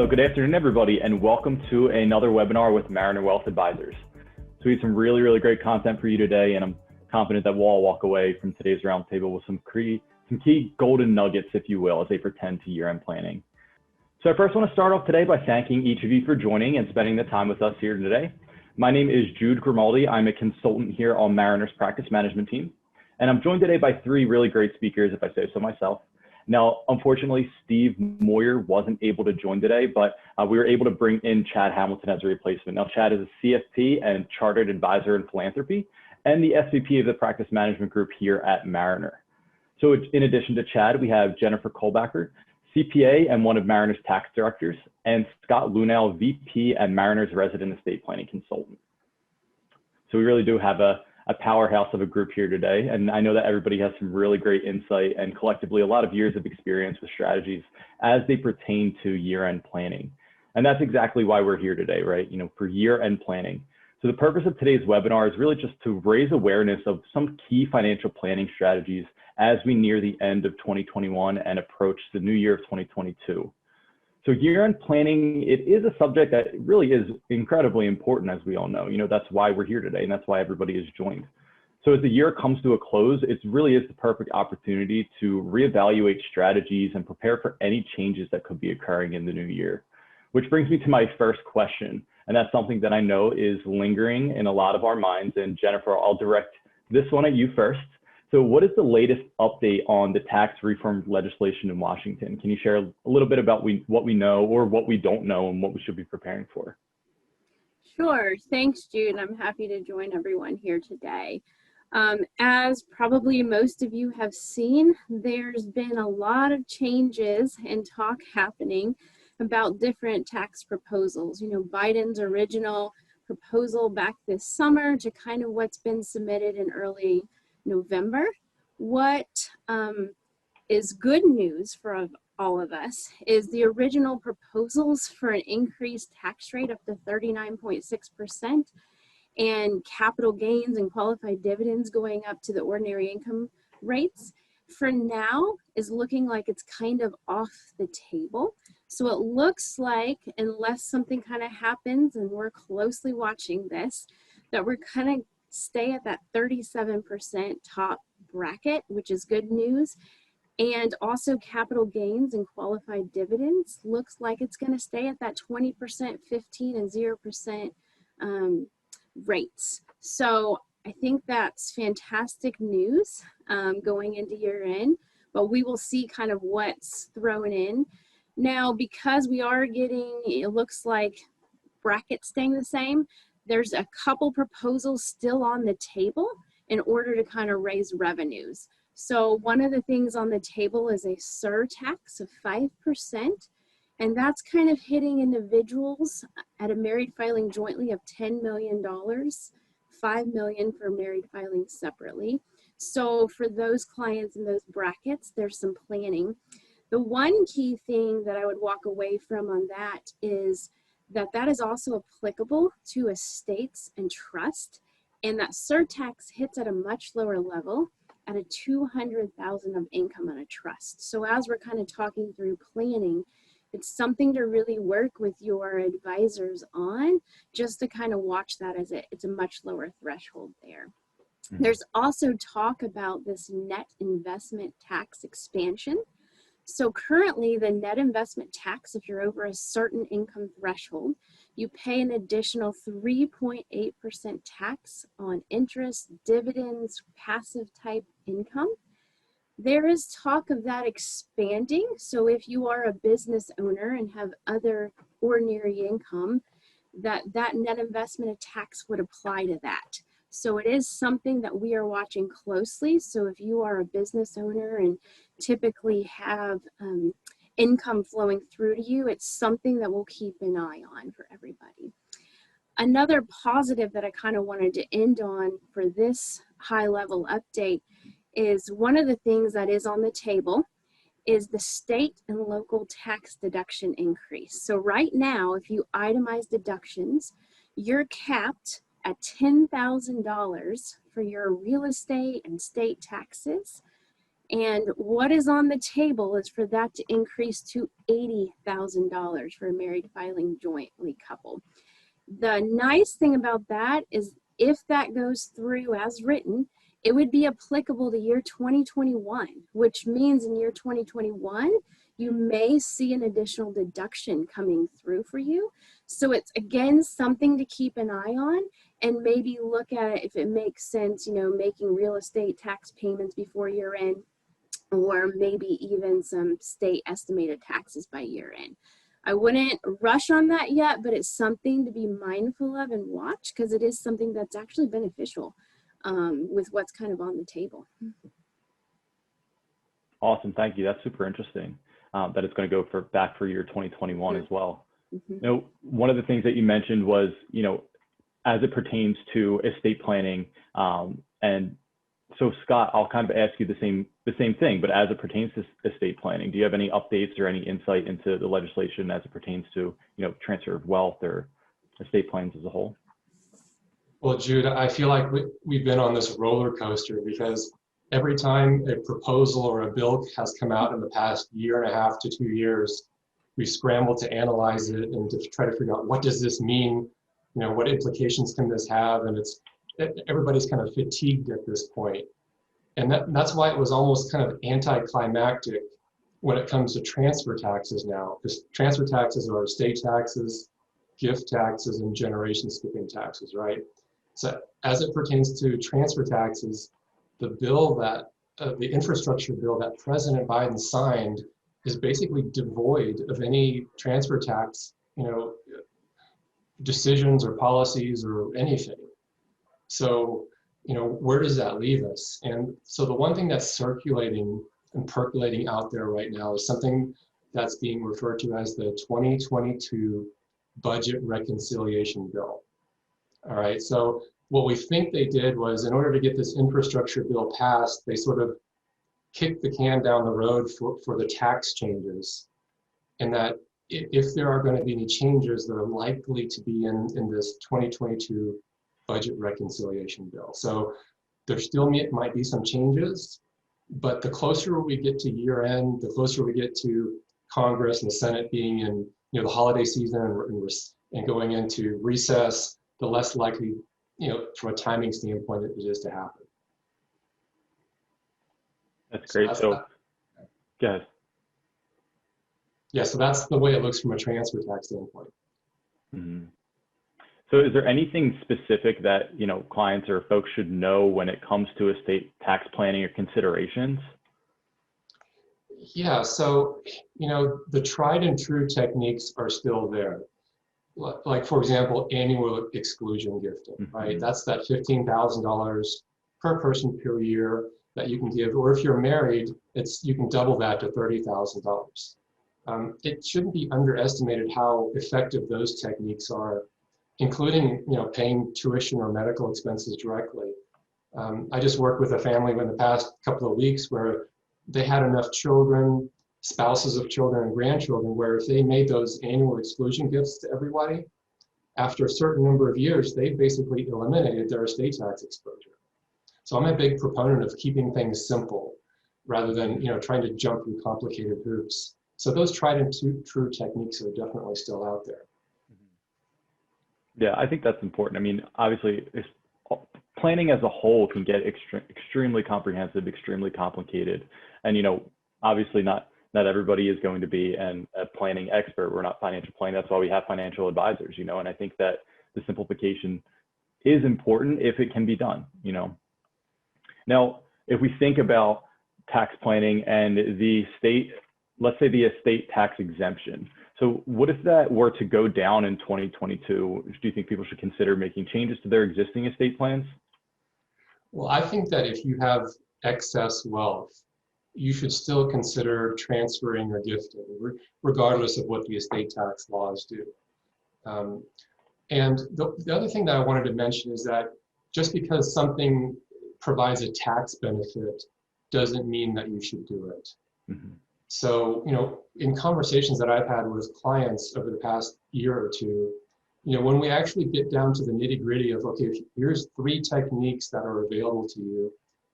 So good afternoon, everybody, and welcome to another webinar with Mariner Wealth Advisors. So we have some really great content for you today, and I'm confident that we'll all walk away from today's roundtable with some key golden nuggets, if you will, as they pertain to year-end planning. So I first want to start off today by thanking each of you for joining and spending the time with us here today. My name is Jude Grimaldi. I'm a consultant here on Mariner's practice management team, and I'm joined today by three really great speakers, if I say so myself. Now, unfortunately, Steve Moyer wasn't able to join today, but we were able to bring in Chad Hamilton as a replacement. Now, Chad is a CFP and Chartered Advisor in Philanthropy and the SVP of the Practice Management Group here at Mariner. So in addition to Chad, we have Jennifer Kohlbacher, CPA and one of Mariner's tax directors, and Scott Luhnau, VP and Mariner's resident estate planning consultant. So we really do have a powerhouse of a group here today. And I know that everybody has some really great insight and collectively a lot of years of experience with strategies as they pertain to year-end planning. And that's exactly why we're here today, right? For year-end planning. So the purpose of today's webinar is really just to raise awareness of some key financial planning strategies as we near the end of 2021 and approach the new year of 2022. So year-end planning, it is a subject that really is incredibly important, as we all know. That's why we're here today, and that's why everybody is joined. So as the year comes to a close, it really is the perfect opportunity to reevaluate strategies and prepare for any changes that could be occurring in the new year. Which brings me to my first question, and that's something that I know is lingering in a lot of our minds. And Jennifer, I'll direct this one at you first. So what is the latest update on the tax reform legislation in Washington? Can you share a little bit about what we know or what we don't know and what we should be preparing for? Sure. Thanks, Jude. I'm happy to join everyone here today. As probably most of you have seen, there's been a lot of changes and talk happening about different tax proposals. Biden's original proposal back this summer to kind of what's been submitted in early November. What is good news for all of us is the original proposals for an increased tax rate up to 39.6% and capital gains and qualified dividends going up to the ordinary income rates for now is looking like it's kind of off the table. So it looks like, unless something kind of happens, and we're closely watching this, that we're kind of stay at that 37% top bracket, which is good news. And also capital gains and qualified dividends looks like it's going to stay at that 20%, 15 and 0% rates. So I think that's fantastic news going into year end, but we will see kind of what's thrown in. Now, because we are getting, it looks like brackets staying the same, there's a couple proposals still on the table in order to kind of raise revenues. So one of the things on the table is a surtax of 5%, and that's kind of hitting individuals at a married filing jointly of $10 million, $5 million for married filing separately. So for those clients in those brackets, there's some planning. The one key thing that I would walk away from on that is that is also applicable to estates and trust, and that surtax hits at a much lower level at a $200,000 of income on a trust. So as we're kind of talking through planning, it's something to really work with your advisors on, just to kind of watch that as it's a much lower threshold there. Mm-hmm. There's also talk about this net investment tax expansion. So currently the net investment tax, if you're over a certain income threshold, you pay an additional 3.8% tax on interest, dividends, passive type income. There is talk of that expanding. So if you are a business owner and have other ordinary income, that net investment tax would apply to that. So it is something that we are watching closely. So if you are a business owner and typically have income flowing through to you, it's something that we'll keep an eye on for everybody. Another positive that I kind of wanted to end on for this high level update is one of the things that is on the table is the state and local tax deduction increase. So right now, if you itemize deductions, you're capped at $10,000 for your real estate and state taxes. And what is on the table is for that to increase to $80,000 for a married filing jointly couple. The nice thing about that is if that goes through as written, it would be applicable to year 2021, which means in year 2021, you may see an additional deduction coming through for you. So it's, again, something to keep an eye on and maybe look at it if it makes sense, you know, making real estate tax payments before year end, or maybe even some state estimated taxes by year end. I wouldn't rush on that yet, but it's something to be mindful of and watch, because it is something that's actually beneficial with what's kind of on the table. Awesome, thank you. That's super interesting that it's going to go back for year 2021 as well. You know, one of the things that you mentioned was, you know, as it pertains to estate planning, and so Scott, I'll kind of ask you the same thing, but as it pertains to estate planning, do you have any updates or any insight into the legislation as it pertains to, you know, transfer of wealth or estate plans as a whole? Well, Jude, I feel like we've been on this roller coaster, because every time a proposal or a bill has come out in the past year and a half to 2 years, we scrambled to analyze it and to try to figure out, what does this mean? You know, what implications can this have? And everybody's kind of fatigued at this point. And that's why it was almost kind of anticlimactic when it comes to transfer taxes now, because transfer taxes are estate taxes, gift taxes, and generation skipping taxes, right? So as it pertains to transfer taxes, the bill that, the infrastructure bill that President Biden signed is basically devoid of any transfer tax, you know, decisions or policies or anything. So, you know, where does that leave us? And so the one thing that's circulating and percolating out there right now is something that's being referred to as the 2022 Budget Reconciliation Bill. All right, so what we think they did was, in order to get this infrastructure bill passed, they sort of kicked the can down the road for the tax changes. And that if there are going to be any changes, they're likely to be in this 2022 Budget Reconciliation Bill. So there still might be some changes, but the closer we get to year end, the closer we get to Congress and the Senate being in, you know, the holiday season and going into recess, the less likely, you know, from a timing standpoint, it is to happen. That's great. So, go ahead. Yeah, so that's the way it looks from a transfer tax standpoint. Mm-hmm. So is there anything specific that, you know, clients or folks should know when it comes to estate tax planning or considerations? Yeah, so, you know, the tried and true techniques are still there. Like, for example, annual exclusion gifting, right? That's that $15,000 per person per year that you can give, or if you're married, you can double that to $30,000. It shouldn't be underestimated how effective those techniques are, including, you know, paying tuition or medical expenses directly. I just worked with a family in the past couple of weeks where they had enough children, spouses of children and grandchildren, where if they made those annual exclusion gifts to everybody, after a certain number of years, they basically eliminated their estate tax exposure. So I'm a big proponent of keeping things simple rather than, you know, trying to jump through complicated hoops. So those tried and true techniques are definitely still out there. Yeah, I think that's important. I mean, obviously, planning as a whole can get extremely comprehensive, extremely complicated. And, you know, obviously not everybody is going to be a planning expert. We're not financial planning. That's why we have financial advisors, you know, and I think that the simplification is important if it can be done, you know. Now, if we think about tax planning and the state, let's say the estate tax exemption. So what if that were to go down in 2022? Do you think people should consider making changes to their existing estate plans? Well, I think that if you have excess wealth, you should still consider transferring or gifting, regardless of what the estate tax laws do. And the other thing that I wanted to mention is that just because something provides a tax benefit doesn't mean that you should do it. Mm-hmm. So, you know, in conversations that I've had with clients over the past year or two, you know, when we actually get down to the nitty-gritty of, okay, here's 3 techniques that are available to you,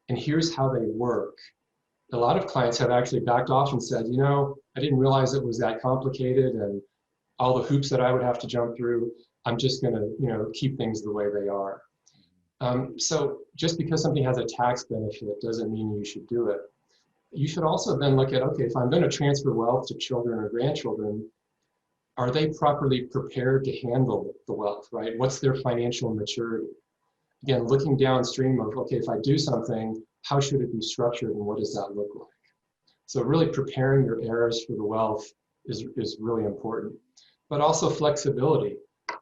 and here's how they work, a lot of clients have actually backed off and said, you know, I didn't realize it was that complicated and all the hoops that I would have to jump through. I'm just going to, you know, keep things the way they are. So just because something has a tax benefit doesn't mean you should do it. You should also then look at, okay, if I'm going to transfer wealth to children or grandchildren, are they properly prepared to handle the wealth, right? What's their financial maturity? Again, looking downstream of, okay, if I do something, how should it be structured and what does that look like? So really preparing your heirs for the wealth is really important. But also flexibility.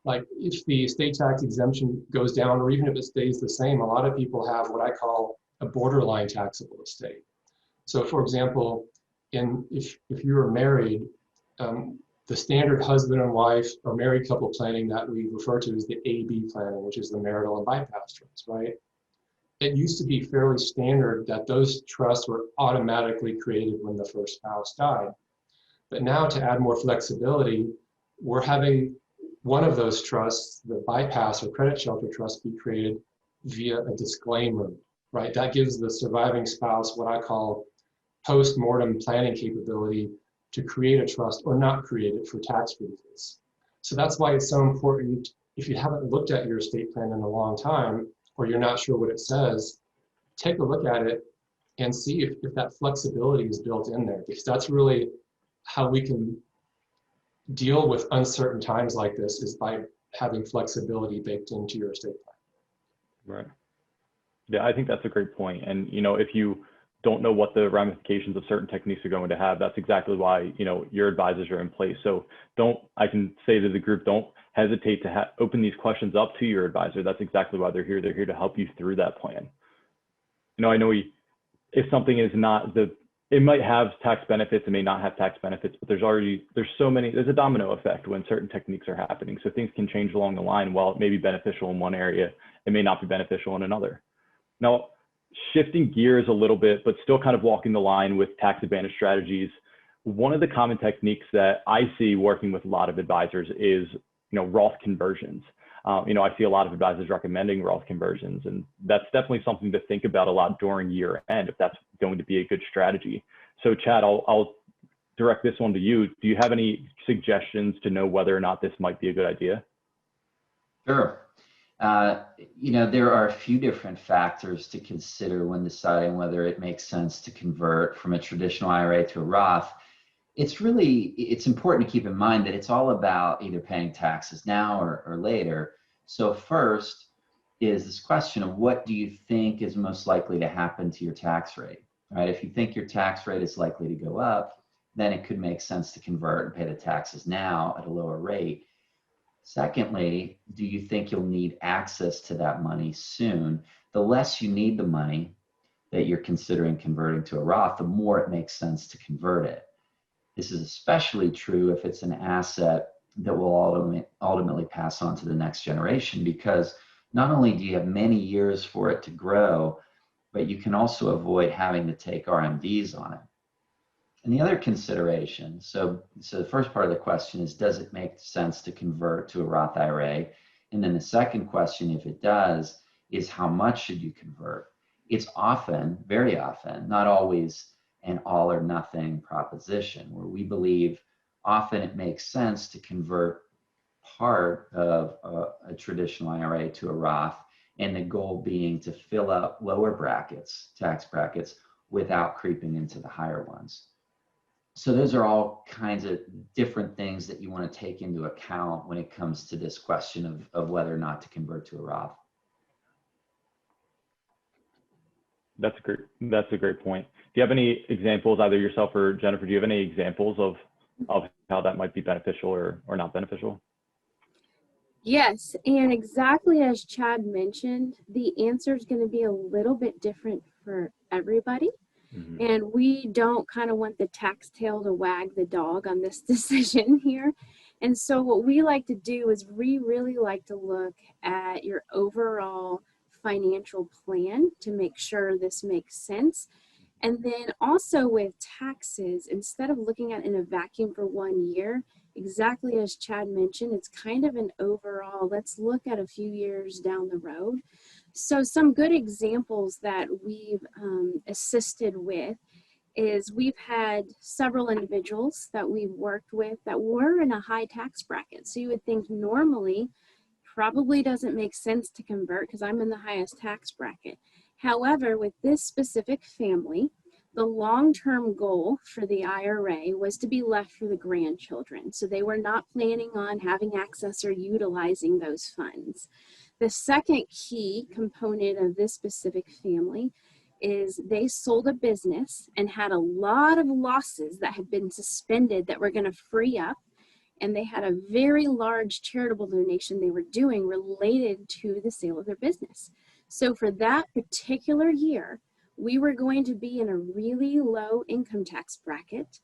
Like if the estate tax exemption goes down, or even if it stays the same, a lot of people have what I call a borderline taxable estate. So for example, if you are married, the standard husband and wife or married couple planning that we refer to as the AB planning, which is the marital and bypass trusts, right? It used to be fairly standard that those trusts were automatically created when the first spouse died. But now to add more flexibility, we're having one of those trusts, the bypass or credit shelter trust, be created via a disclaimer, right? That gives the surviving spouse what I call post-mortem planning capability to create a trust or not create it for tax reasons. So that's why it's so important, if you haven't looked at your estate plan in a long time, or you're not sure what it says, take a look at it and see if that flexibility is built in there, because that's really how we can deal with uncertain times like this, is by having flexibility baked into your estate plan. Right. Yeah, I think that's a great point. And, you know, if you don't know what the ramifications of certain techniques are going to have, that's exactly why, you know, your advisors are in place. So I can say to the group, don't hesitate to open these questions up to your advisor. That's exactly why they're here. They're here to help you through that plan. You know, I know if something is not it might have tax benefits, it may not have tax benefits, but there's a domino effect when certain techniques are happening. So things can change along the line. While it may be beneficial in one area, it may not be beneficial in another. Now, shifting gears a little bit, but still kind of walking the line with tax advantage strategies, one of the common techniques that I see working with a lot of advisors is, you know, Roth conversions. You know, I see a lot of advisors recommending Roth conversions, and that's definitely something to think about a lot during year end, if that's going to be a good strategy. So Chad, I'll direct this one to you. Do you have any suggestions to know whether or not this might be a good idea? Sure. You know, there are a few different factors to consider when deciding whether it makes sense to convert from a traditional IRA to a Roth. It's important to keep in mind that it's all about either paying taxes now or later. So first is this question of, what do you think is most likely to happen to your tax rate, right? If you think your tax rate is likely to go up, then it could make sense to convert and pay the taxes now at a lower rate. Secondly, do you think you'll need access to that money soon? The less you need the money that you're considering converting to a Roth, the more it makes sense to convert it. This is especially true if it's an asset that will ultimately pass on to the next generation, because not only do you have many years for it to grow, but you can also avoid having to take RMDs on it. And the other consideration, so the first part of the question is, does it make sense to convert to a Roth IRA? And then the second question, if it does, is how much should you convert? It's often, very often, not always an all or nothing proposition, where we believe often it makes sense to convert part of a traditional IRA to a Roth, and the goal being to fill up lower brackets, tax brackets, without creeping into the higher ones. So those are all kinds of different things that you want to take into account when it comes to this question of whether or not to convert to a Roth. That's a great point. Do you have any examples, either yourself or Jennifer, do you have any examples of how that might be beneficial or not beneficial? Yes, and exactly as Chad mentioned, the answer is going to be a little bit different for everybody. Mm-hmm. And we don't kind of want the tax tail to wag the dog on this decision here. And so what we like to do is we really like to look at your overall financial plan to make sure this makes sense. And then also with taxes, instead of looking at in a vacuum for 1 year, exactly as Chad mentioned, it's kind of an overall, let's look at a few years down the road. So some good examples that we've assisted with is we've had several individuals that we've worked with that were in a high tax bracket. So you would think normally probably doesn't make sense to convert because I'm in the highest tax bracket. However, with this specific family, the long-term goal for the IRA was to be left for the grandchildren. So they were not planning on having access or utilizing those funds. The second key component of this specific family is they sold a business and had a lot of losses that had been suspended that were going to free up. And they had a very large charitable donation they were doing related to the sale of their business. So for that particular year, we were going to be in a really low income tax bracket,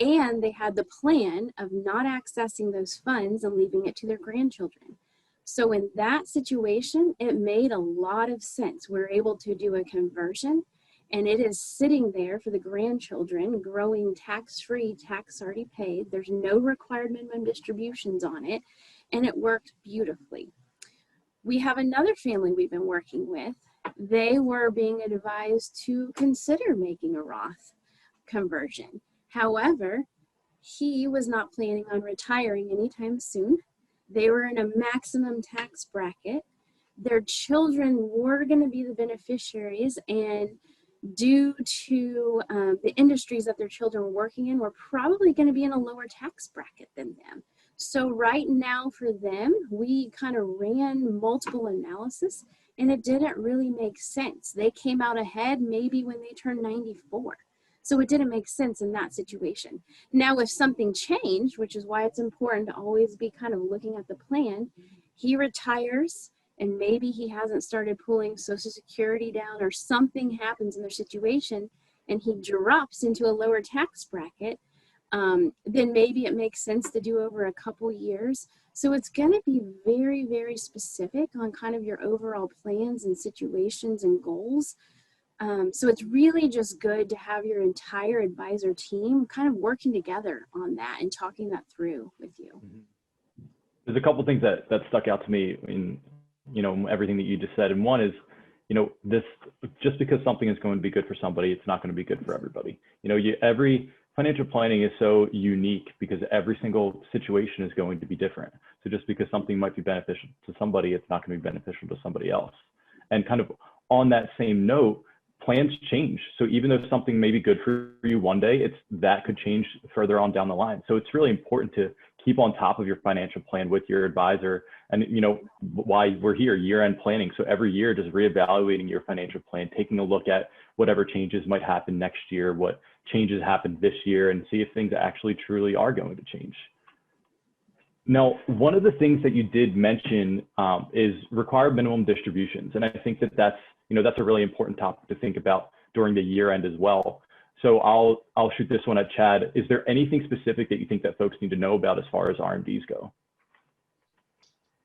and they had the plan of not accessing those funds and leaving it to their grandchildren. So in that situation, it made a lot of sense. We're able to do a conversion, and it is sitting there for the grandchildren, growing tax-free, tax already paid. There's no required minimum distributions on it, and it worked beautifully. We have another family we've been working with. They were being advised to consider making a Roth conversion. However, he was not planning on retiring anytime soon. They were in a maximum tax bracket. Their children were going to be the beneficiaries, and due to the industries that their children were working in, were probably going to be in a lower tax bracket than them. So right now for them, we kind of ran multiple analysis, and it didn't really make sense. They came out ahead maybe when they turned 94. So it didn't make sense in that situation. Now, if something changed, which is why it's important to always be kind of looking at the plan, he retires and maybe he hasn't started pulling Social Security down, or something happens in their situation and he drops into a lower tax bracket, then maybe it makes sense to do over a couple years. So it's going to be very, very specific on kind of your overall plans and situations and goals. So it's really just good to have your entire advisor team kind of working together on that and talking that through with you. There's a couple things that stuck out to me in, everything that you just said. And one is, this, just because something is going to be good for somebody, it's not going to be good for everybody. Every financial planning is so unique because every single situation is going to be different. So just because something might be beneficial to somebody, it's not going to be beneficial to somebody else. And kind of on that same note, plans change. So even though something may be good for you one day, that could change further on down the line. So it's really important to keep on top of your financial plan with your advisor. And why we're here, year-end planning. So every year, just reevaluating your financial plan, taking a look at whatever changes might happen next year, what changes happened this year, and see if things actually truly are going to change. Now, one of the things that you did mention is required minimum distributions. And I think that's a really important topic to think about during the year end as well. So I'll shoot this one at Chad. Is there anything specific that you think that folks need to know about as far as RMDs go?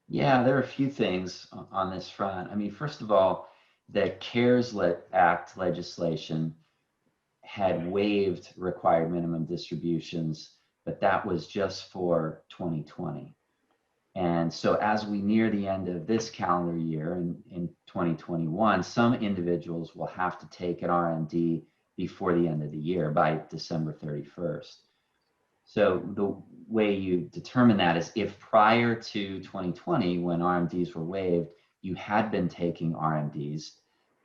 Yeah, there are a few things on this front. I mean, first of all, the CARES Act legislation had waived required minimum distributions, but that was just for 2020. And so as we near the end of this calendar year in 2021, some individuals will have to take an RMD before the end of the year by December 31st. So the way you determine that is if prior to 2020, when RMDs were waived, you had been taking RMDs,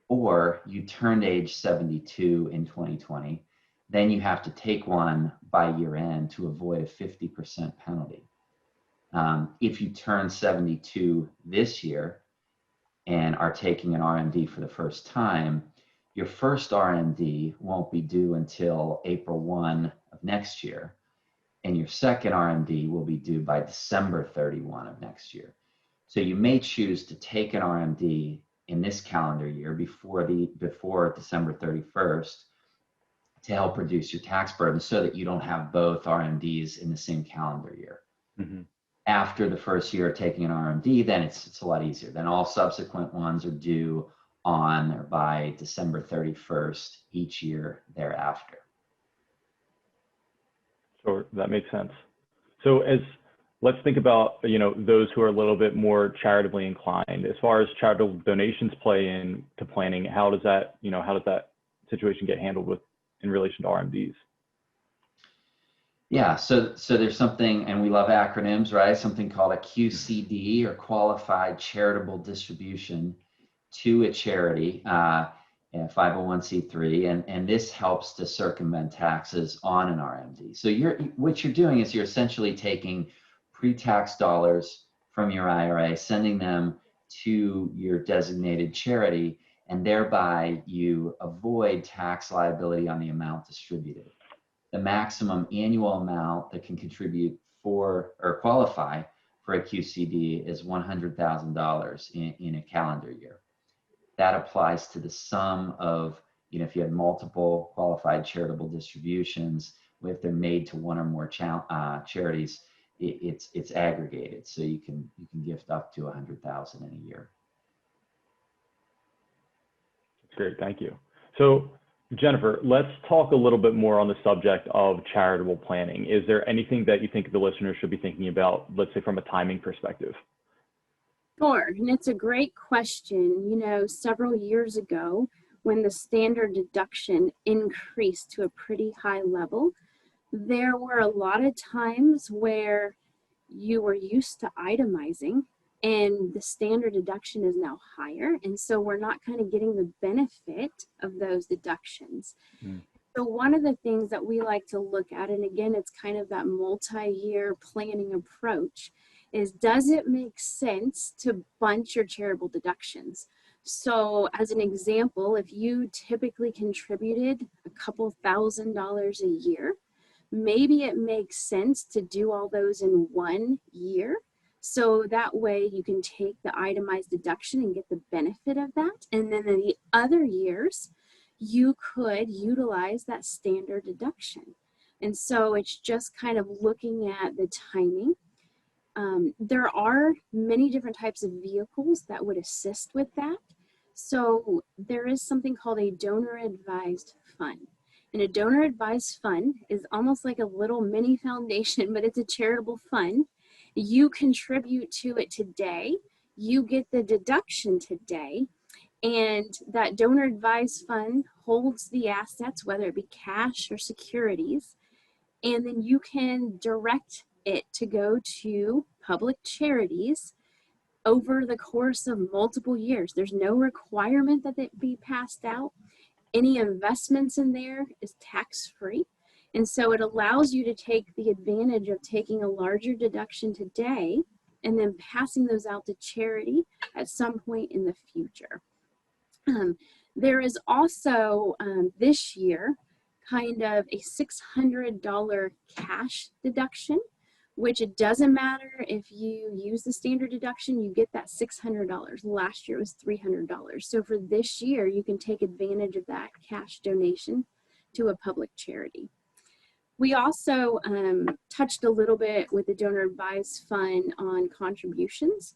or you turned age 72 in 2020, then you have to take one by year end to avoid a 50% penalty. If you turn 72 this year and are taking an RMD for the first time, your first RMD won't be due until April 1 of next year, and your second RMD will be due by December 31 of next year. So you may choose to take an RMD in this calendar year before December 31st to help reduce your tax burden so that you don't have both RMDs in the same calendar year. Mm-hmm. After the first year of taking an RMD, then it's a lot easier. Then all subsequent ones are due on or by December 31st each year thereafter. Sure, that makes sense. So let's think about those who are a little bit more charitably inclined. As far as charitable donations play into planning, how does that situation get handled with in relation to RMDs? Yeah, so there's something, and we love acronyms, right? Something called a QCD, or Qualified Charitable Distribution to a charity, a 501c3, and this helps to circumvent taxes on an RMD. So what you're doing is you're essentially taking pre-tax dollars from your IRA, sending them to your designated charity, and thereby you avoid tax liability on the amount distributed. The maximum annual amount that can contribute for or qualify for a QCD is $100,000 in a calendar year. That applies to the sum of, if you had multiple qualified charitable distributions, if they're made to one or more charities, it's aggregated, so you can gift up to $100,000 in a year. That's great, thank you. So Jennifer, let's talk a little bit more on the subject of charitable planning. Is there anything that you think the listeners should be thinking about, let's say from a timing perspective? Sure, and it's a great question. Several years ago, when the standard deduction increased to a pretty high level, there were a lot of times where you were used to itemizing and the standard deduction is now higher. And so we're not kind of getting the benefit of those deductions. So one of the things that we like to look at, and again, it's kind of that multi-year planning approach, is does it make sense to bunch your charitable deductions? So as an example, if you typically contributed a couple $1,000s a year, maybe it makes sense to do all those in 1 year. So that way you can take the itemized deduction and get the benefit of that. And then in the other years, you could utilize that standard deduction. And so it's just kind of looking at the timing. There are many different types of vehicles that would assist with that. So there is something called a donor advised fund. And a donor advised fund is almost like a little mini foundation, but it's a charitable fund. You contribute to it today, you get the deduction today, and that donor advised fund holds the assets, whether it be cash or securities, and then you can direct it to go to public charities over the course of multiple years. There's no requirement that it be passed out. Any investments in there is tax-free. And so it allows you to take the advantage of taking a larger deduction today and then passing those out to charity at some point in the future. There is also this year kind of a $600 cash deduction, which it doesn't matter if you use the standard deduction, you get that $600. Last year it was $300. So for this year, you can take advantage of that cash donation to a public charity. We also touched a little bit with the donor advised fund on contributions.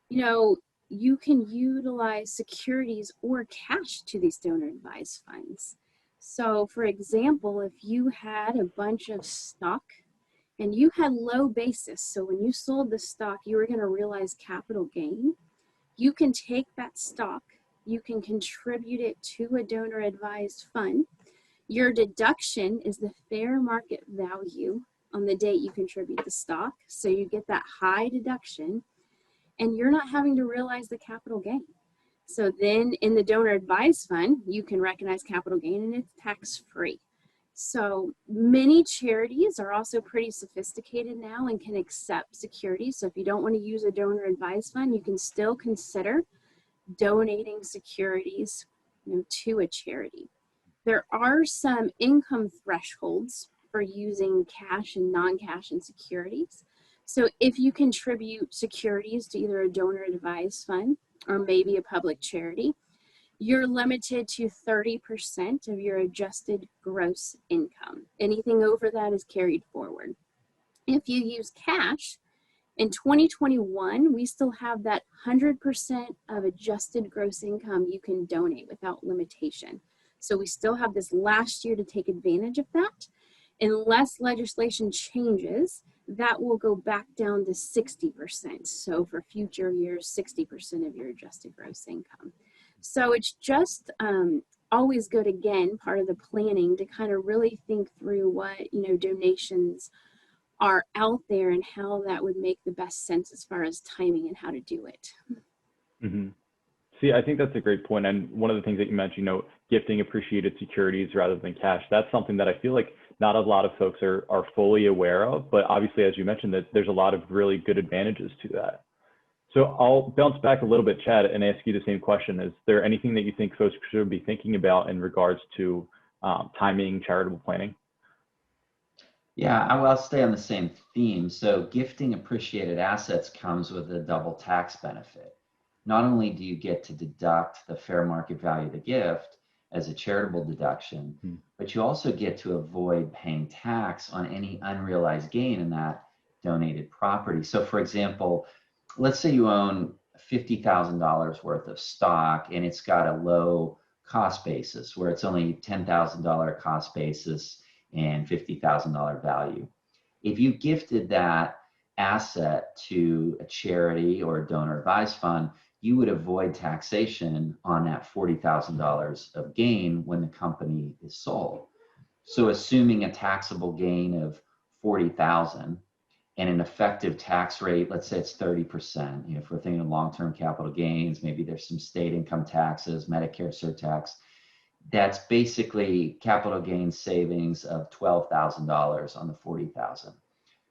You can utilize securities or cash to these donor advised funds. So for example, if you had a bunch of stock and you had low basis, so when you sold the stock, you were going to realize capital gain, you can take that stock, you can contribute it to a donor advised fund. Your deduction is the fair market value on the date you contribute the stock. So you get that high deduction and you're not having to realize the capital gain. So then in the donor advised fund, you can recognize capital gain and it's tax-free. So many charities are also pretty sophisticated now and can accept securities. So if you don't want to use a donor advised fund, you can still consider donating securities to a charity. There are some income thresholds for using cash and non-cash and securities. So if you contribute securities to either a donor advised fund or maybe a public charity, you're limited to 30% of your adjusted gross income. Anything over that is carried forward. If you use cash, in 2021, we still have that 100% of adjusted gross income you can donate without limitation. So we still have this last year to take advantage of that. Unless legislation changes, that will go back down to 60%. So for future years, 60% of your adjusted gross income. So it's just always good, again, part of the planning to kind of really think through what, donations are out there and how that would make the best sense as far as timing and how to do it. Mm-hmm. See, I think that's a great point. And one of the things that you mentioned, gifting appreciated securities rather than cash, that's something that I feel like not a lot of folks are fully aware of. But obviously, as you mentioned, that there's a lot of really good advantages to that. So I'll bounce back a little bit, Chad, and ask you the same question. Is there anything that you think folks should be thinking about in regards to timing charitable planning? Yeah, I'll stay on the same theme. So gifting appreciated assets comes with a double tax benefit. Not only do you get to deduct the fair market value of the gift as a charitable deduction, but you also get to avoid paying tax on any unrealized gain in that donated property. So for example, let's say you own $50,000 worth of stock and it's got a low cost basis where it's only $10,000 cost basis and $50,000 value. If you gifted that asset to a charity or a donor advised fund, you would avoid taxation on that $40,000 of gain when the company is sold. So assuming a taxable gain of $40,000 and an effective tax rate, let's say it's 30%, if we're thinking of long-term capital gains, maybe there's some state income taxes, Medicare surtax, that's basically capital gains savings of $12,000 on the $40,000.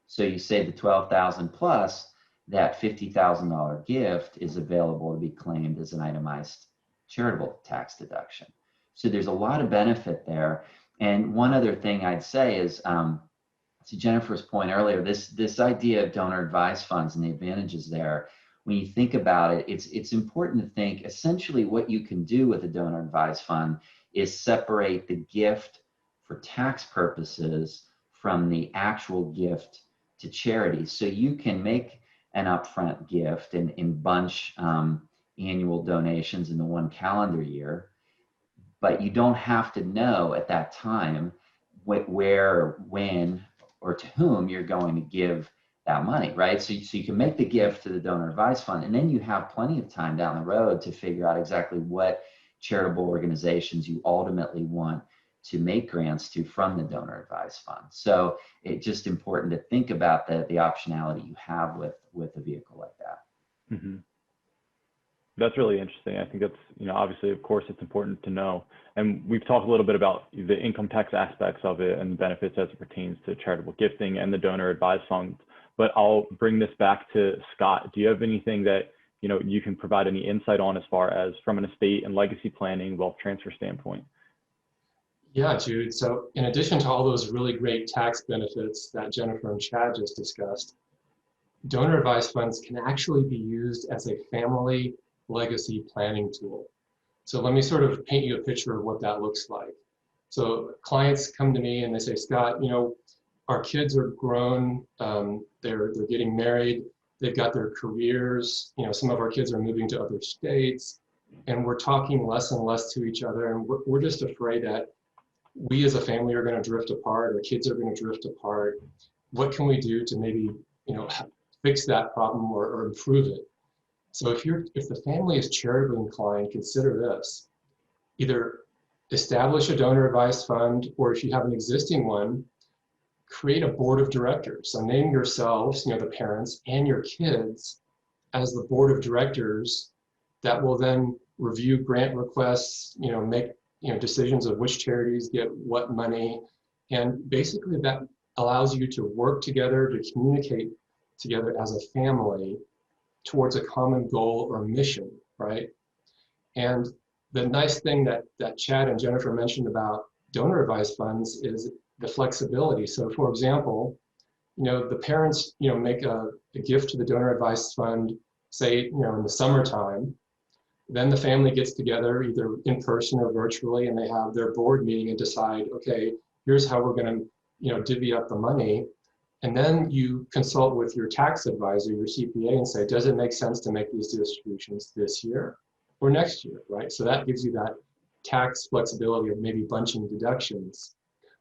So you say the $12,000 plus that $50,000 gift is available to be claimed as an itemized charitable tax deduction. So there's a lot of benefit there. And one other thing I'd say is, to Jennifer's point earlier, this idea of donor advised funds and the advantages there, when you think about it, it's important to think essentially what you can do with a donor advised fund is separate the gift for tax purposes from the actual gift to charity. So you can make an upfront gift and bunch annual donations in the one calendar year, but you don't have to know at that time where, when, or to whom you're going to give that money, right? So you can make the gift to the donor advised fund, and then you have plenty of time down the road to figure out exactly what charitable organizations you ultimately want to make grants to from the donor advised fund. So it's just important to think about the optionality you have with a vehicle like that. Mm-hmm. That's really interesting. I think that's, obviously, of course, it's important to know. And we've talked a little bit about the income tax aspects of it and the benefits as it pertains to charitable gifting and the donor advised funds. But I'll bring this back to Scott. Do you have anything that, you can provide any insight on as far as from an estate and legacy planning, wealth transfer standpoint? Yeah, Jude. So in addition to all those really great tax benefits that Jennifer and Chad just discussed, donor advised funds can actually be used as a family legacy planning tool. So let me sort of paint you a picture of what that looks like. So clients come to me and they say, Scott, our kids are grown, they're getting married, they've got their careers, some of our kids are moving to other states, and we're talking less and less to each other, and we're just afraid that we as a family are going to drift apart, or kids are going to drift apart. What can we do to maybe, fix that problem or improve it? So if the family is charitably inclined, consider this. Either establish a donor advised fund, or if you have an existing one, create a board of directors. So name yourselves, the parents and your kids as the board of directors that will then review grant requests, make decisions of which charities get what money. And basically that allows you to work together, to communicate together as a family towards a common goal or mission, right? And the nice thing that Chad and Jennifer mentioned about donor advised funds is the flexibility. So for example, the parents, make a gift to the donor advised fund, say, in the summertime. Then the family gets together either in person or virtually, and they have their board meeting and decide, okay, here's how we're going to, divvy up the money. And then you consult with your tax advisor, your CPA, and say, does it make sense to make these distributions this year or next year, right? So that gives you that tax flexibility of maybe bunching deductions.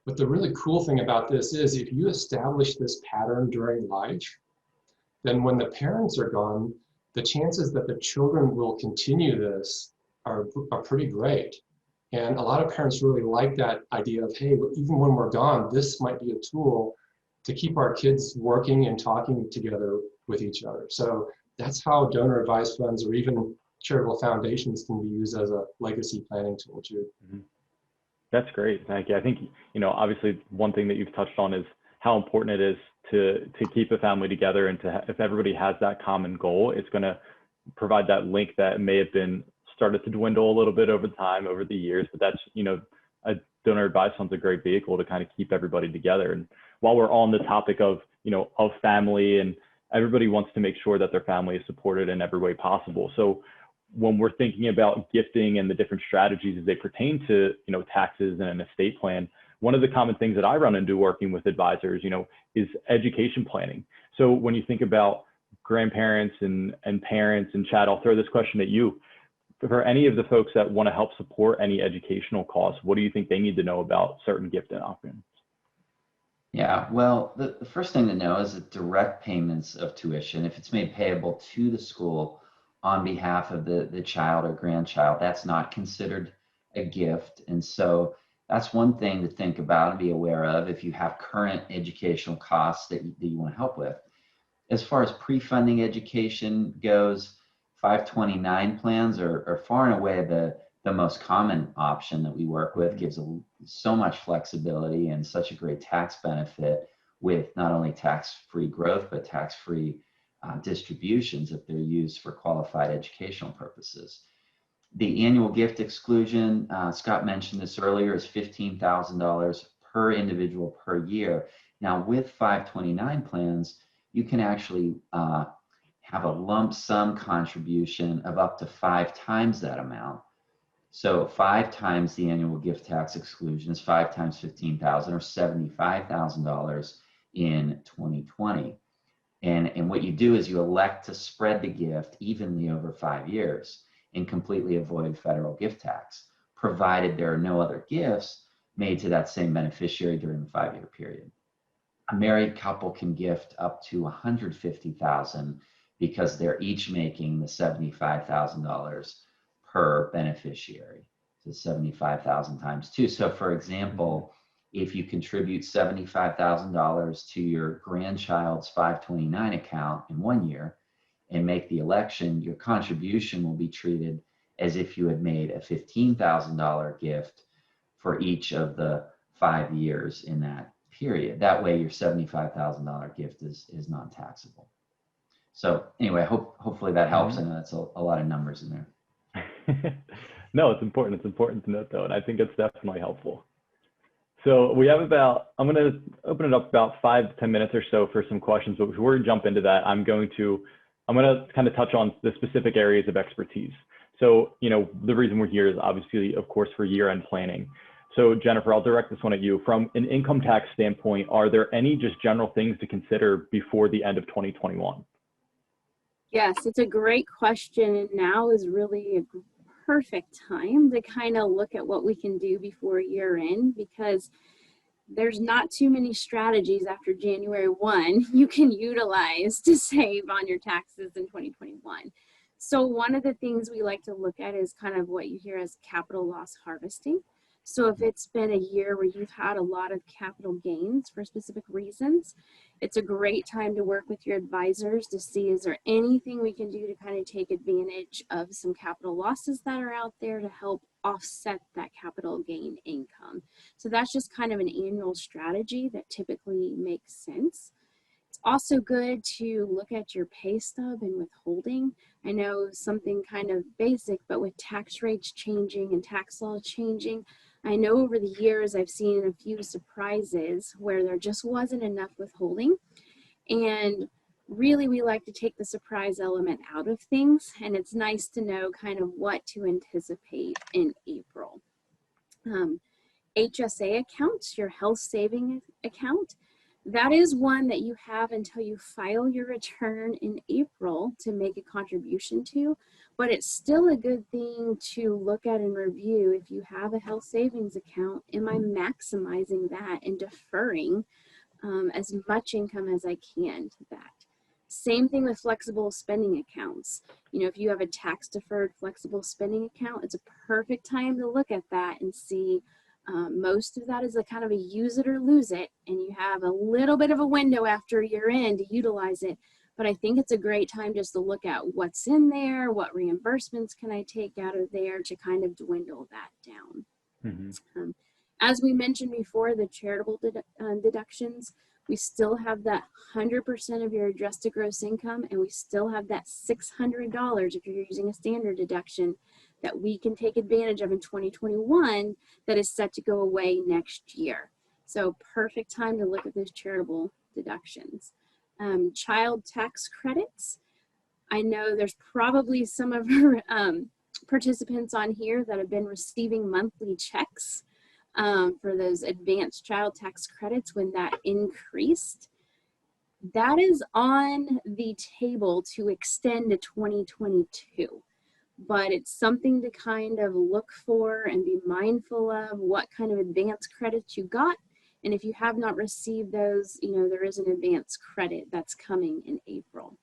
But the really cool thing about this is if you establish this pattern during life, then when the parents are gone, the chances that the children will continue this are pretty great. And a lot of parents really like that idea of, hey, even when we're gone, this might be a tool to keep our kids working and talking together with each other. So that's how donor advised funds or even charitable foundations can be used as a legacy planning tool, Jude. Mm-hmm. That's great. Thank you. I think, obviously one thing that you've touched on is how important it is to keep a family together, and if everybody has that common goal, it's going to provide that link that may have been started to dwindle a little bit over time, over the years, but that's, a donor advised fund's a great vehicle to kind of keep everybody together. And while we're on the topic of, of family, and everybody wants to make sure that their family is supported in every way possible. So when we're thinking about gifting and the different strategies as they pertain to, taxes and an estate plan, one of the common things that I run into working with advisors, is education planning. So when you think about grandparents and parents, and Chad, I'll throw this question at you. For any of the folks that want to help support any educational costs, what do you think they need to know about certain gifting options? Yeah, well, the first thing to know is that direct payments of tuition, if it's made payable to the school on behalf of the child or grandchild, that's not considered a gift. And so that's one thing to think about and be aware of if you have current educational costs that you want to help with. As far as pre-funding education goes, 529 plans are far and away the most common option that we work with. Gives so much flexibility and such a great tax benefit, with not only tax-free growth, but tax-free distributions if they're used for qualified educational purposes. The annual gift exclusion, Scott mentioned this earlier, is $15,000 per individual per year. Now with 529 plans, you can actually have a lump sum contribution of up to 5 times that amount. So 5 times the annual gift tax exclusion is 5 times 15,000, or $75,000 in 2020. And what you do is you elect to spread the gift evenly over 5 years and completely avoid federal gift tax, provided there are no other gifts made to that same beneficiary during the 5-year period. A married couple can gift up to $150,000 because they're each making the $75,000 per beneficiary. So 75,000 times 2. So for example, if you contribute $75,000 to your grandchild's 529 account in 1 year and make the election, your contribution will be treated as if you had made a $15,000 gift for each of the 5 years in that period. That way your $75,000 gift is non-taxable. So anyway, hopefully that helps. I know that's a lot of numbers in there. No, it's important. It's important to note though, and I think it's definitely helpful. So we have I'm going to open it up about 5 to 10 minutes or so for some questions, but before we jump into that, I'm going to kind of touch on the specific areas of expertise. So, the reason we're here is obviously, of course, for year-end planning. So Jennifer, I'll direct this one at you. From an income tax standpoint, are there any just general things to consider before the end of 2021? Yes, it's a great question. And now is really a perfect time to kind of look at what we can do before year end, because there's not too many strategies after January 1 you can utilize to save on your taxes in 2021. So one of the things we like to look at is kind of what you hear as capital loss harvesting. So if it's been a year where you've had a lot of capital gains for specific reasons, it's a great time to work with your advisors to see, is there anything we can do to kind of take advantage of some capital losses that are out there to help offset that capital gain income. So that's just kind of an annual strategy that typically makes sense. It's also good to look at your pay stub and withholding. I know something kind of basic, but with tax rates changing and tax law changing, I know over the years I've seen a few surprises where there just wasn't enough withholding. And really we like to take the surprise element out of things, and it's nice to know kind of what to anticipate in April. HSA accounts, your health savings account, that is one that you have until you file your return in April to make a contribution to, but it's still a good thing to look at and review. If you have a health savings account, am I maximizing that and deferring as much income as I can to that? Same thing with flexible spending accounts. You know, if you have a tax deferred flexible spending account, it's a perfect time to look at that and see. Most of that is a kind of a use it or lose it, and you have a little bit of a window after year end to utilize it. But I think it's a great time just to look at what's in there, what reimbursements can I take out of there to kind of dwindle that down. Mm-hmm. As we mentioned before, the charitable deductions, we still have that 100% of your adjusted gross income, and we still have that $600 if you're using a standard deduction that we can take advantage of in 2021 that is set to go away next year. So perfect time to look at those charitable deductions. Child tax credits. I know there's probably some of our participants on here that have been receiving monthly checks for those advanced child tax credits when that increased. That is on the table to extend to 2022. But it's something to kind of look for and be mindful of what kind of advance credits you got. And if you have not received those, you know, there is an advance credit that's coming in April.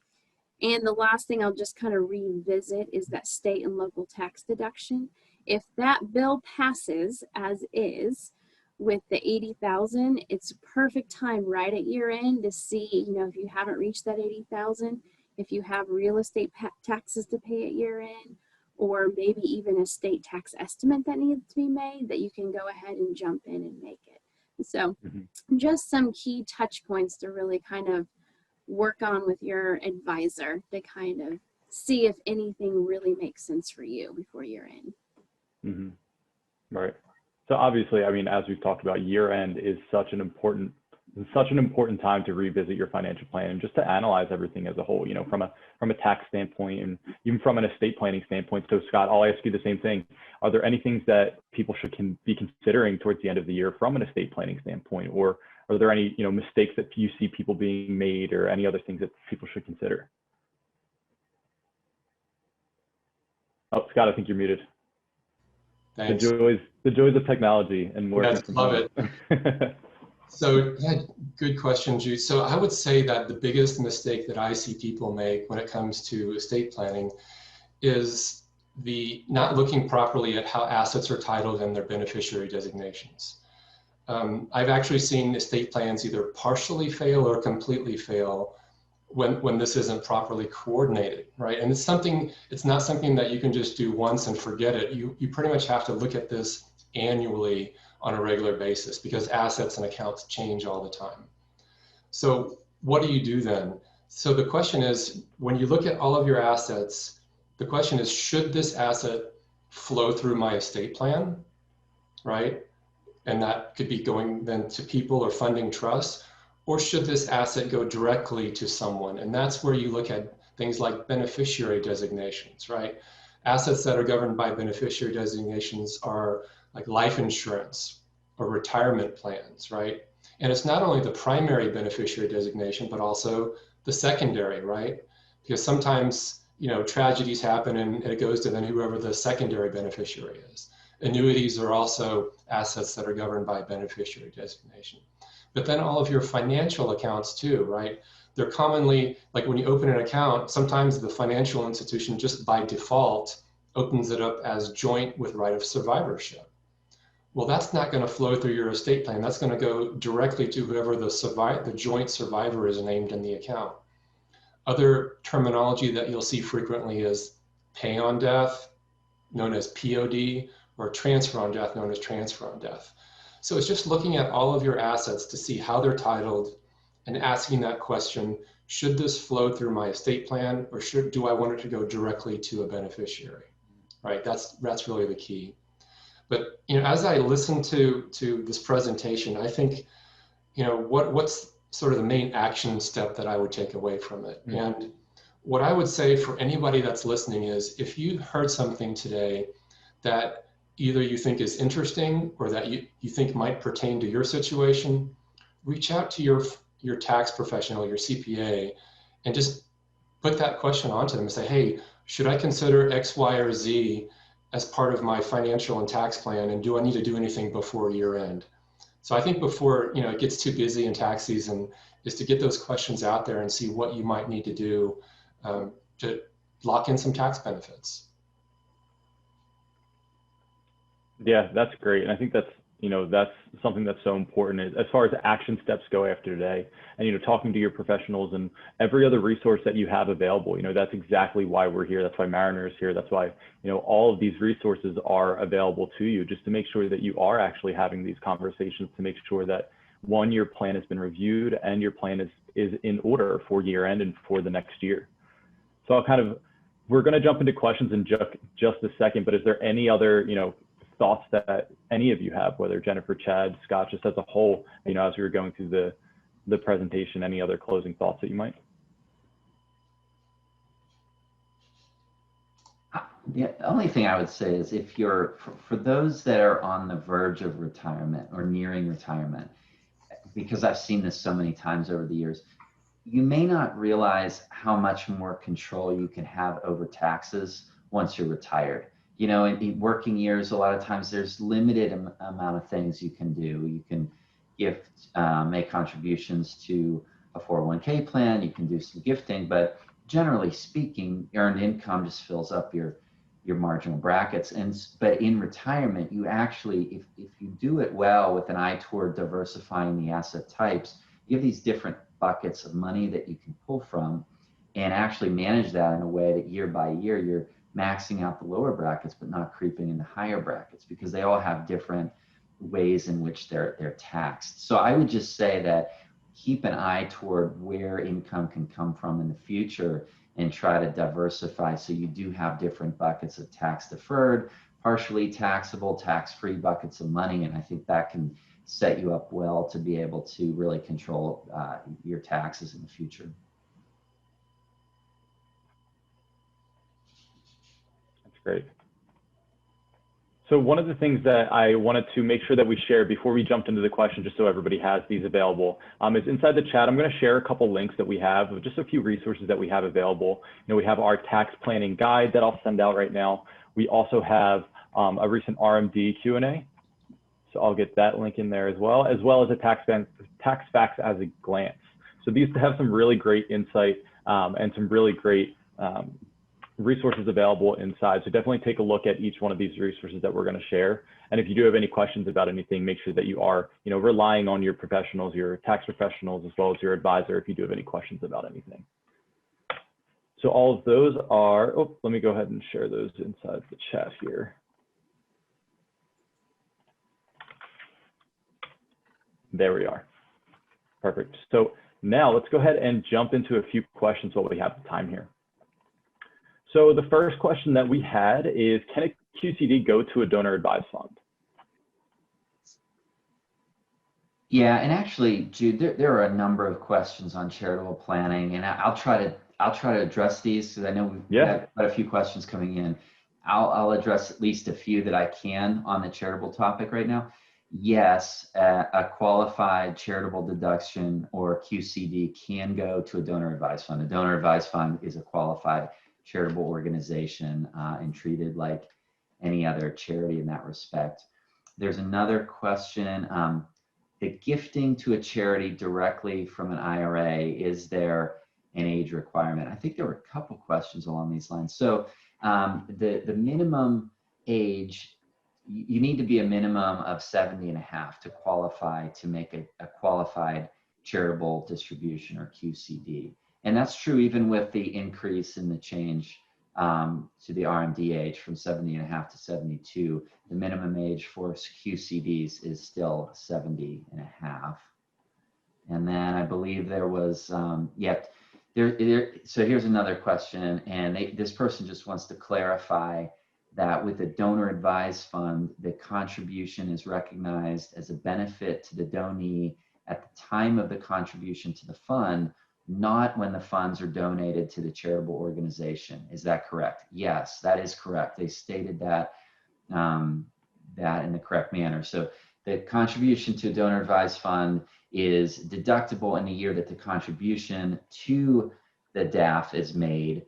And the last thing I'll just kind of revisit is that state and local tax deduction. If that bill passes as is with the 80,000, it's a perfect time right at year end to see, you know, if you haven't reached that 80,000, if you have real estate taxes to pay at year end, or maybe even a state tax estimate that needs to be made, that you can go ahead and jump in and make it. So just some key touch points to really kind of work on with your advisor to kind of see if anything really makes sense for you before year end. Mm-hmm. Right. So obviously, I mean, as we've talked about, year end is such an important time to revisit your financial plan and just to analyze everything as a whole, you know, from a tax standpoint and even from an estate planning standpoint. So Scott, I'll ask you the same thing. Are there any things that people should be considering towards the end of the year from an estate planning standpoint, or are there any, you know, mistakes that you see people being made, or any other things that people should consider? Oh, Scott, I think you're muted. Thanks. The joys of technology and working. Yes, love it. So yeah, good question, Jude. So I would say that the biggest mistake that I see people make when it comes to estate planning is the not looking properly at how assets are titled and their beneficiary designations. I've actually seen estate plans either partially fail or completely fail when this isn't properly coordinated, right? And it's not something that you can just do once and forget it. You pretty much have to look at this annually on a regular basis because assets and accounts change all the time. So what do you do then? So the question is, when you look at all of your assets, the question is, should this asset flow through my estate plan, right? And that could be going then to people or funding trusts, or should this asset go directly to someone? And that's where you look at things like beneficiary designations, right? Assets that are governed by beneficiary designations are like life insurance or retirement plans, right? And it's not only the primary beneficiary designation, but also the secondary, right? Because sometimes, you know, tragedies happen and it goes to then whoever the secondary beneficiary is. Annuities are also assets that are governed by beneficiary designation. But then all of your financial accounts too, right? They're commonly, like when you open an account, sometimes the financial institution just by default opens it up as joint with right of survivorship. Well, that's not going to flow through your estate plan. That's going to go directly to whoever the joint survivor is named in the account. Other terminology that you'll see frequently is pay on death, known as POD, or transfer on death, known as transfer on death. So it's just looking at all of your assets to see how they're titled and asking that question, should this flow through my estate plan, or do I want it to go directly to a beneficiary, right? That's really the key. But, you know, as I listen to this presentation, I think, you know, what's sort of the main action step that I would take away from it? Mm-hmm. And what I would say for anybody that's listening is, if you heard something today that either you think is interesting or that you think might pertain to your situation, reach out to your tax professional, your CPA, and just put that question onto them and say, hey, should I consider X, Y, or Z as part of my financial and tax plan, and do I need to do anything before year end? So I think before it gets too busy in tax season is to get those questions out there and see what you might need to do to lock in some tax benefits. Yeah, that's great. And I think that's, that's something that's so important as far as action steps go after today. And, talking to your professionals and every other resource that you have available, that's exactly why we're here. That's why Mariner is here. That's why, all of these resources are available to you, just to make sure that you are actually having these conversations, to make sure that, one, your plan has been reviewed and your plan is in order for year end and for the next year. So we're going to jump into questions in just a second, but is there any other, thoughts that any of you have, whether Jennifer, Chad, Scott, just as a whole, as we were going through the presentation, any other closing thoughts that you might? Yeah, the only thing I would say is if you're, for those that are on the verge of retirement or nearing retirement, because I've seen this so many times over the years, you may not realize how much more control you can have over taxes once you're retired. In working years, a lot of times there's limited amount of things you can do. You can make contributions to a 401k plan, you can do some gifting, but generally speaking, earned income just fills up your marginal brackets. But in retirement, you actually, if you do it well with an eye toward diversifying the asset types, you have these different buckets of money that you can pull from and actually manage that in a way that year by year, you're maxing out the lower brackets, but not creeping in the higher brackets, because they all have different ways in which they're taxed. So I would just say that keep an eye toward where income can come from in the future and try to diversify so you do have different buckets of tax deferred, partially taxable, tax-free buckets of money. And I think that can set you up well to be able to really control your taxes in the future. Great. So one of the things that I wanted to make sure that we share before we jumped into the question, just so everybody has these available, is inside the chat, I'm going to share a couple links that we have, just a few resources that we have available. We have our tax planning guide that I'll send out right now. We also have a recent RMD Q&A. So I'll get that link in there as well as a tax facts as a glance. So these have some really great insight and some really great resources available inside. So definitely take a look at each one of these resources that we're going to share. And if you do have any questions about anything, make sure that you are, relying on your professionals, your tax professionals, as well as your advisor, if you do have any questions about anything. So all of those are, let me go ahead and share those inside the chat here. There we are. Perfect. So now let's go ahead and jump into a few questions while we have the time here. So the first question that we had is, can a QCD go to a donor advised fund? Yeah, and actually, Jude, there are a number of questions on charitable planning, and I'll try to address these because I know we've got quite a few questions coming in. I'll address at least a few that I can on the charitable topic right now. Yes, a qualified charitable deduction or QCD can go to a donor advised fund. A donor advised fund is a qualified charitable organization and treated like any other charity in that respect. There's another question, the gifting to a charity directly from an IRA, is there an age requirement? I think there were a couple questions along these lines. So the minimum age, you need to be a minimum of 70 and a half to qualify to make a qualified charitable distribution or QCD. And that's true even with the increase in the change to the RMD age from 70 and a half to 72. The minimum age for QCDs is still 70 and a half. And then I believe there was, so here's another question. And this person just wants to clarify that with the donor advised fund, the contribution is recognized as a benefit to the donee at the time of the contribution to the fund, not when the funds are donated to the charitable organization. Is that correct? Yes, that is correct. They stated that that in the correct manner. So the contribution to a donor advised fund is deductible in the year that the contribution to the DAF is made,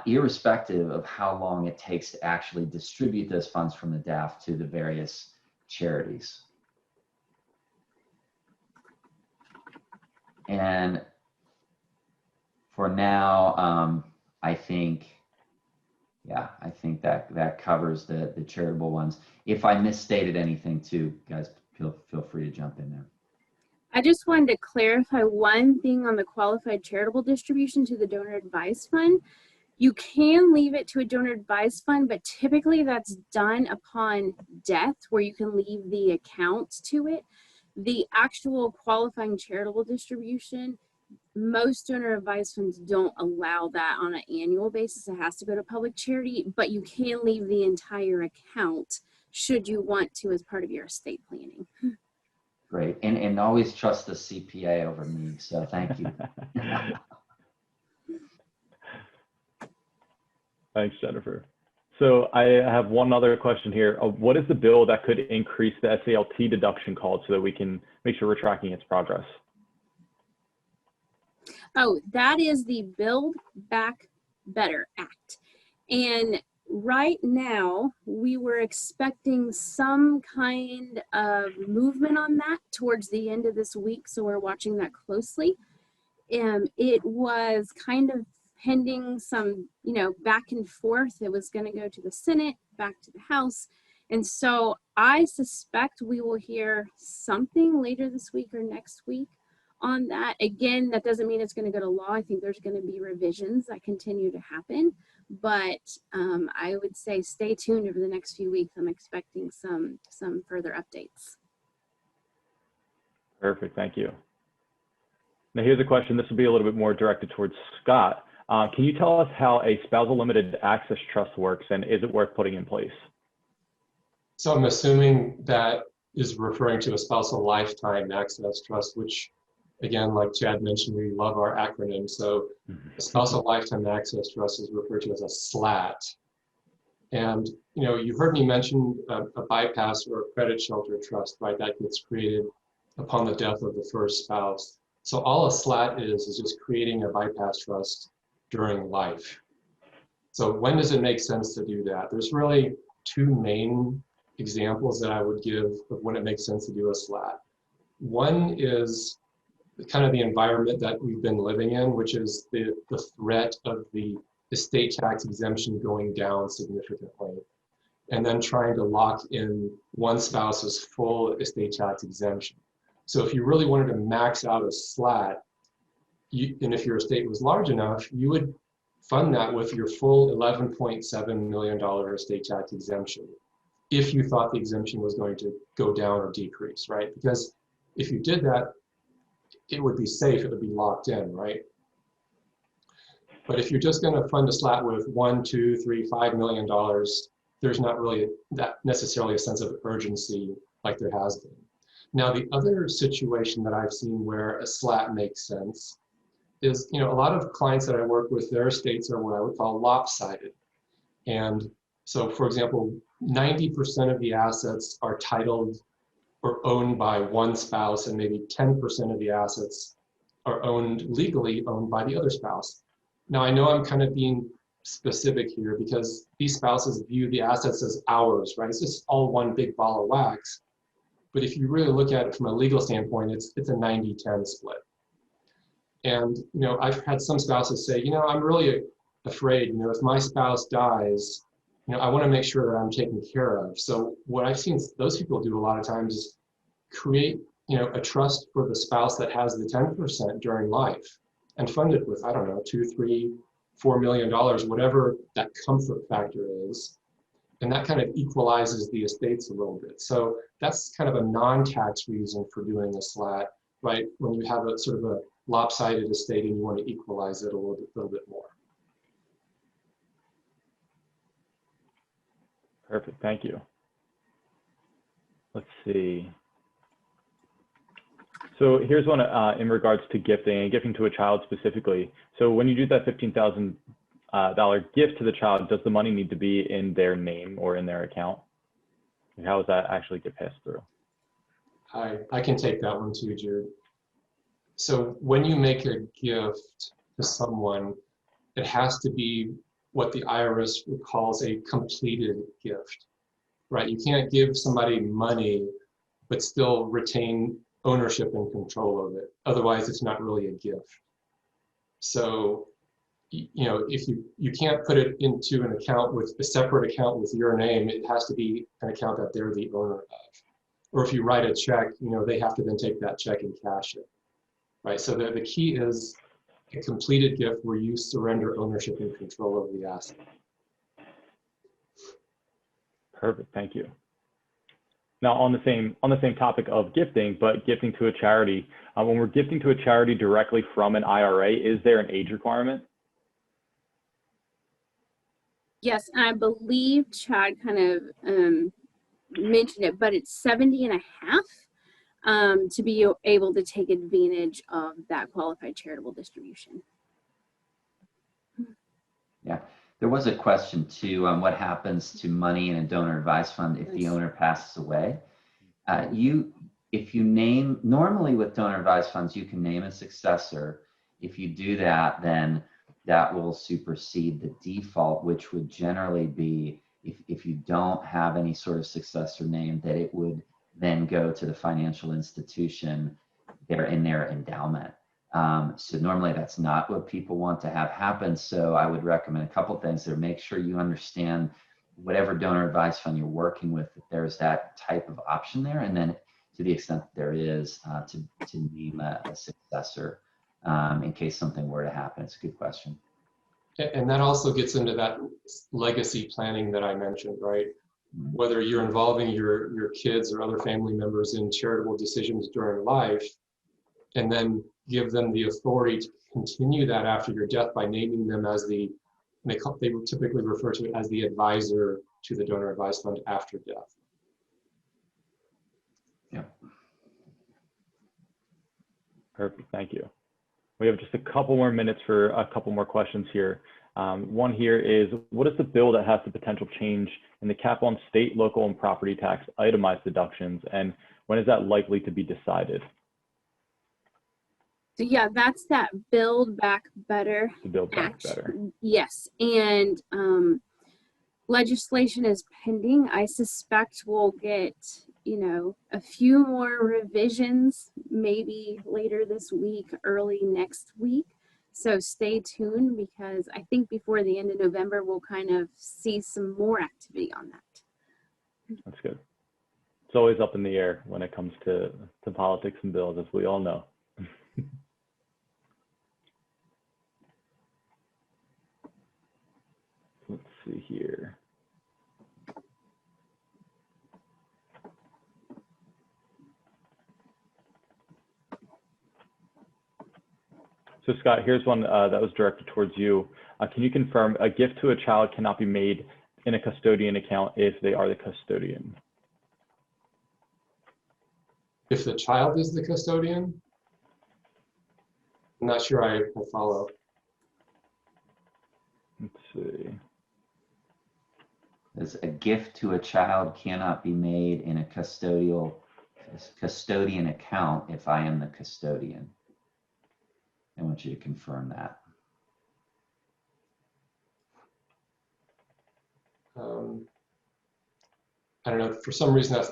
irrespective of how long it takes to actually distribute those funds from the DAF to the various charities. And for now, I think that covers the charitable ones. If I misstated anything too, guys, feel free to jump in there. I just wanted to clarify one thing on the qualified charitable distribution to the donor advised fund. You can leave it to a donor advised fund, but typically that's done upon death, where you can leave the account to it. The actual qualifying charitable distribution, most donor advised funds don't allow that on an annual basis. It has to go to public charity, but you can leave the entire account should you want to as part of your estate planning. Great, and always trust the CPA over me, so thank you. Thanks, Jennifer. So I have one other question here. What is the bill that could increase the SALT deduction called so that we can make sure we're tracking its progress? Oh, that is the Build Back Better Act. And right now, we were expecting some kind of movement on that towards the end of this week, so we're watching that closely. It was kind of pending some, back and forth. It was going to go to the Senate, back to the House. And so I suspect we will hear something later this week or next week on that. Again, that doesn't mean it's going to go to law. I think there's going to be revisions that continue to happen. But I would say stay tuned over the next few weeks. I'm expecting some further updates. Perfect, thank you. Now here's a question. This will be a little bit more directed towards Scott. Can you tell us how a spousal limited access trust works, and is it worth putting in place? So I'm assuming that is referring to a spousal lifetime access trust, which, again, like Chad mentioned, we love our acronym. So a spousal lifetime access trust is referred to as a SLAT. And you heard me mention a bypass or a credit shelter trust, right? That gets created upon the death of the first spouse. So all a SLAT is just creating a bypass trust during life. So when does it make sense to do that? There's really two main examples that I would give of when it makes sense to do a SLAT. One is kind of the environment that we've been living in, which is the threat of the estate tax exemption going down significantly, and then trying to lock in one spouse's full estate tax exemption. So if you really wanted to max out a SLAT, and if your estate was large enough, you would fund that with your full $11.7 million estate tax exemption, if you thought the exemption was going to go down or decrease, right? Because if you did that, it would be safe, it would be locked in, right? But if you're just going to fund a SLAT with $1, $2, $3, $5 million, there's not really that necessarily a sense of urgency like there has been. Now, the other situation that I've seen where a SLAT makes sense is, a lot of clients that I work with, their estates are what I would call lopsided. And so, for example, 90% of the assets are titled or owned by one spouse, and maybe 10% of the assets are legally owned by the other spouse. Now, I know I'm kind of being specific here because these spouses view the assets as ours, right? It's just all one big ball of wax. But if you really look at it from a legal standpoint, it's a 90-10 split. And, I've had some spouses say, I'm really afraid, if my spouse dies, I want to make sure that I'm taken care of. So what I've seen those people do a lot of times is create, a trust for the spouse that has the 10% during life and fund it with, I don't know, $2, $3, $4 million, whatever that comfort factor is. And that kind of equalizes the estates a little bit. So that's kind of a non-tax reason for doing a SLAT, right? When you have a sort of a lopsided estate and you want to equalize it a little bit more. Perfect, thank you. Let's see. So here's one in regards to gifting and gifting to a child specifically. So when you do that $15,000 gift to the child, does the money need to be in their name or in their account? And how does that actually get passed through? I can take that one too, Jude. So when you make a gift to someone, it has to be what the IRS calls a completed gift, right? You can't give somebody money but still retain ownership and control of it. Otherwise, it's not really a gift. So, you know, if you can't put it into an account with a separate account with your name, it has to be an account that they're the owner of. Or if you write a check, you know, they have to then take that check and cash it, right? So the key is a completed gift where you surrender ownership and control of the asset. Perfect, thank you. Now on the same topic of gifting, but gifting to a charity, when we're gifting to a charity directly from an IRA, is there an age requirement? Yes, I believe Chad kind of mentioned it, but it's 70 and a half to be able to take advantage of that qualified charitable distribution. Yeah, there was a question too on what happens to money in a donor advised fund if the owner passes away. If you name, normally with donor advised funds, you can name a successor. If you do that, then that will supersede the default, which would generally be if you don't have any sort of successor name, that it would then go to the financial institution there in their endowment. So normally that's not what people want to have happen. So I would recommend a couple things there. Make sure you understand whatever donor advised fund you're working with, that there's that type of option there. And then to the extent that there is, to name a successor in case something were to happen. It's a good question. And that also gets into that legacy planning that I mentioned, right? Whether you're involving your kids or other family members in charitable decisions during life, and then give them the authority to continue that after your death by naming them as they would typically refer to it as the advisor to the donor advised fund after death. Yeah. Perfect, thank you. We have just a couple more minutes for a couple more questions here. One here is, what is the bill that has the potential change in the cap on state, local, and property tax itemized deductions, and when is that likely to be decided? So yeah, that's that Build Back Better To build back Act. better. Yes, and legislation is pending. I suspect we'll get, you know, a few more revisions maybe later this week, early next week. So stay tuned, because I think before the end of November, we'll kind of see some more activity on that. That's good. It's always up in the air when it comes to politics and bills, as we all know. Let's see here. So Scott, here's one that was directed towards you. Can you confirm a gift to a child cannot be made in a custodian account if they are the custodian? If the child is the custodian? I'm not sure I follow. Let's see. As a gift to a child cannot be made in a custodian account if I am the custodian. I want you to confirm that. I don't know, for some reason that's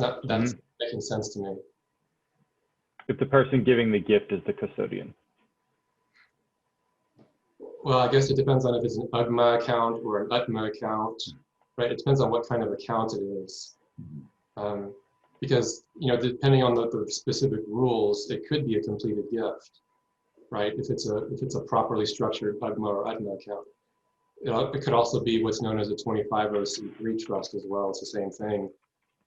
making sense to me. If the person giving the gift is the custodian. Well, I guess it depends on if it's an UGMA account or an UTMA account, right? It depends on what kind of account it is. Because, you know, depending on the specific rules, it could be a completed gift, right? If it's a properly structured UGMA or UTMA account. It could also be what's known as a 250C3 trust as well. It's the same thing.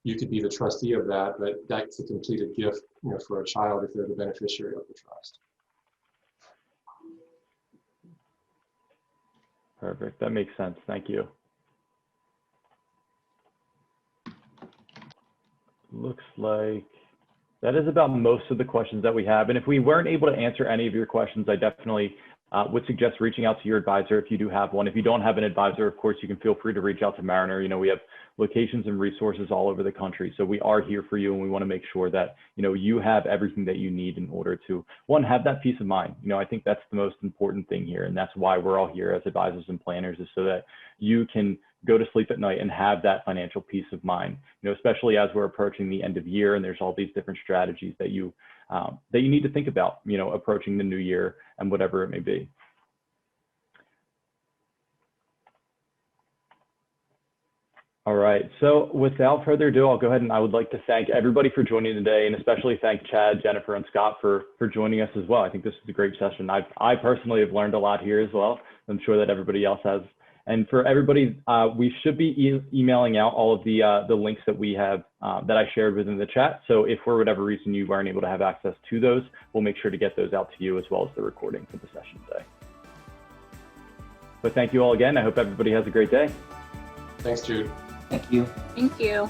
You could be the trustee of that, but that's a completed gift, you know, for a child if they're the beneficiary of the trust. Perfect, that makes sense, thank you. Looks like that is about most of the questions that we have. And if we weren't able to answer any of your questions, I definitely would suggest reaching out to your advisor if you do have one. If you don't have an advisor, of course, you can feel free to reach out to Mariner. You know, we have locations and resources all over the country. So we are here for you, and we want to make sure that, you know, you have everything that you need in order to, one, have that peace of mind. You know, I think that's the most important thing here. And that's why we're all here as advisors and planners, is so that you can go to sleep at night and have that financial peace of mind, you know, especially as we're approaching the end of year and there's all these different strategies that you that you need to think about, approaching the new year and whatever it may be. All right, so without further ado, I'll go ahead and I would like to thank everybody for joining today, and especially thank Chad, Jennifer, and Scott for joining us as well. I think this is a great session. I personally have learned a lot here as well. I'm sure that everybody else has. And for everybody, we should be emailing out all of the links that we have, that I shared within the chat. So if for whatever reason you weren't able to have access to those, we'll make sure to get those out to you as well as the recording for the session today. But thank you all again. I hope everybody has a great day. Thanks, Jude. Thank you. Thank you.